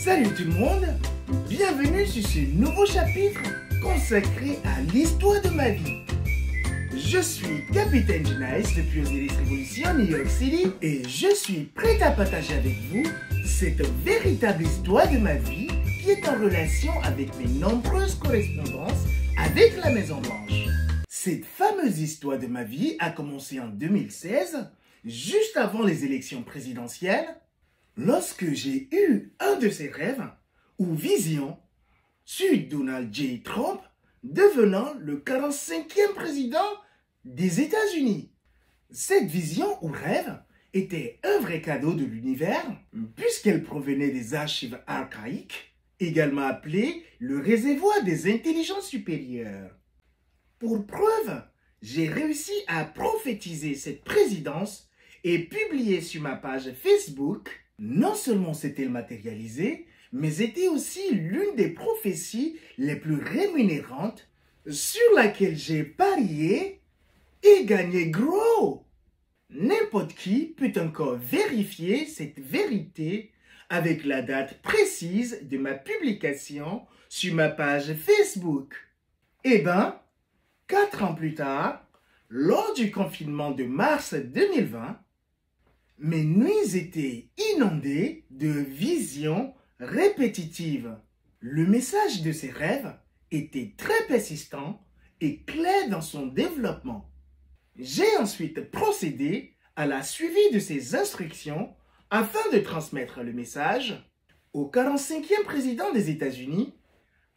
Salut tout le monde, bienvenue sur ce nouveau chapitre consacré à l'histoire de ma vie. Je suis Capitaine Janice depuis Osiris Révolution, New York City, et je suis prêt à partager avec vous cette véritable histoire de ma vie qui est en relation avec mes nombreuses correspondances avec la Maison Blanche. Cette fameuse histoire de ma vie a commencé en 2016, juste avant les élections présidentielles, lorsque j'ai eu un de ces rêves ou visions sur Donald J. Trump devenant le 45e président des États-Unis. Cette vision ou rêve était un vrai cadeau de l'univers puisqu'elle provenait des archives archaïques, également appelées le réservoir des intelligences supérieures. Pour preuve, j'ai réussi à prophétiser cette présidence et publier sur ma page Facebook. Non seulement s'est-elle matérialisée, mais était aussi l'une des prophéties les plus rémunérantes sur laquelle j'ai parié et gagné gros. N'importe qui peut encore vérifier cette vérité avec la date précise de ma publication sur ma page Facebook. Eh ben, 4 ans plus tard, lors du confinement de mars 2020, mes nuits étaient inondées de visions répétitives. Le message de ces rêves était très persistant et clair dans son développement. J'ai ensuite procédé à la suivi de ces instructions afin de transmettre le message au 45e président des États-Unis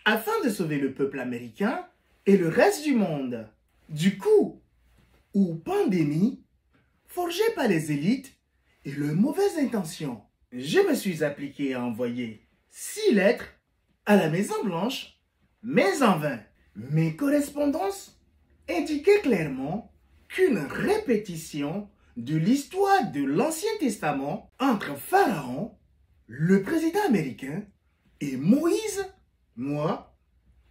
afin de sauver le peuple américain et le reste du monde. Du coup, ou pandémie, forgée par les élites et leurs mauvaises intentions, je me suis appliqué à envoyer 6 lettres à la Maison-Blanche, mais en vain. Mes correspondances indiquaient clairement qu'une répétition de l'histoire de l'Ancien Testament entre Pharaon, le président américain, et Moïse, moi,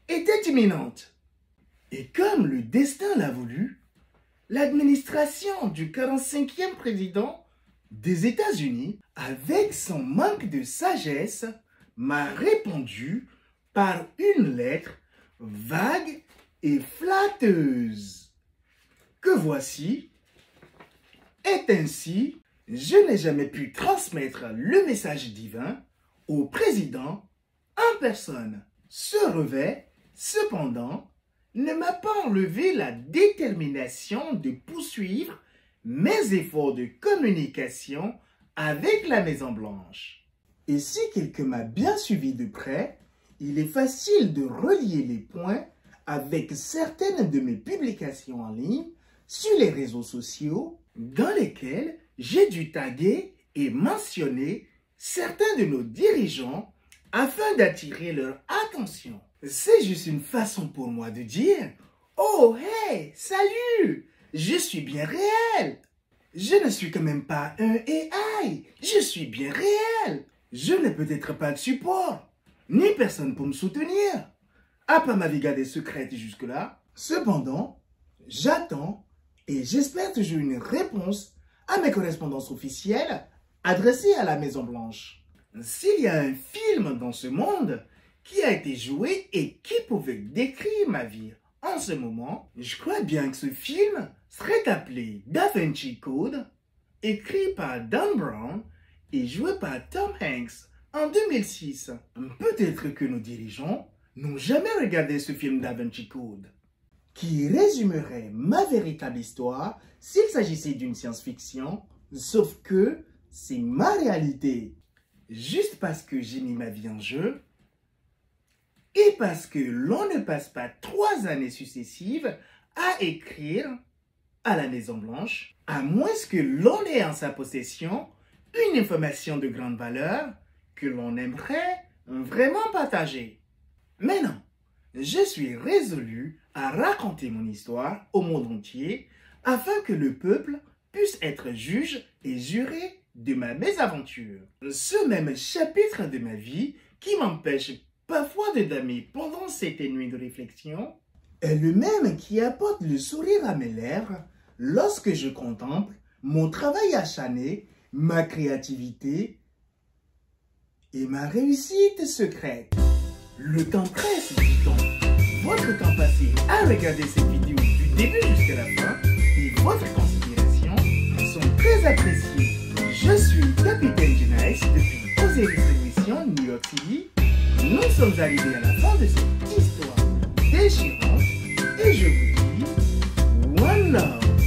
était imminente. Et comme le destin l'a voulu, l'administration du 45e président des États-Unis, avec son manque de sagesse, m'a répondu par une lettre vague et flatteuse. Que voici, et ainsi, je n'ai jamais pu transmettre le message divin au président en personne. Ce revers, cependant, ne m'a pas enlevé la détermination de poursuivre mes efforts de communication avec la Maison-Blanche. Et si quelqu'un m'a bien suivi de près, il est facile de relier les points avec certaines de mes publications en ligne sur les réseaux sociaux dans lesquelles j'ai dû taguer et mentionner certains de nos dirigeants afin d'attirer leur attention. C'est juste une façon pour moi de dire « Oh, hey, salut! Je suis bien réel! Je ne suis quand même pas un AI! Je suis bien réel! Je n'ai peut-être pas de support, ni personne pour me soutenir, à part ma brigade secrète jusque-là. Cependant, j'attends et j'espère toujours une réponse à mes correspondances officielles adressées à la Maison-Blanche. S'il y a un film dans ce monde qui a été joué et qui pouvait décrire ma vie en ce moment, je crois bien que ce film serait appelé Da Vinci Code, écrit par Dan Brown et joué par Tom Hanks en 2006. Peut-être que nos dirigeants n'ont jamais regardé ce film Da Vinci Code, qui résumerait ma véritable histoire s'il s'agissait d'une science-fiction, sauf que c'est ma réalité. Juste parce que j'ai mis ma vie en jeu, et parce que l'on ne passe pas 3 années successives à écrire à la Maison-Blanche, à moins que l'on ait en sa possession une information de grande valeur que l'on aimerait vraiment partager. Mais non, je suis résolu à raconter mon histoire au monde entier afin que le peuple puisse être juge et juré de ma mésaventure. Ce même chapitre de ma vie qui m'empêche parfois de dormir pendant cette nuit de réflexion est le même qui apporte le sourire à mes lèvres lorsque je contemple mon travail acharné, ma créativité et ma réussite secrète. Le temps presse, dit-on. Votre temps passé à regarder cette vidéo du début jusqu'à la fin et votre considération sont très appréciés. Je suis Capitaine Jenice depuis Osiris Distribution, New York City. Nous sommes arrivés à la fin de cette histoire déchirante et je vous dis One Love.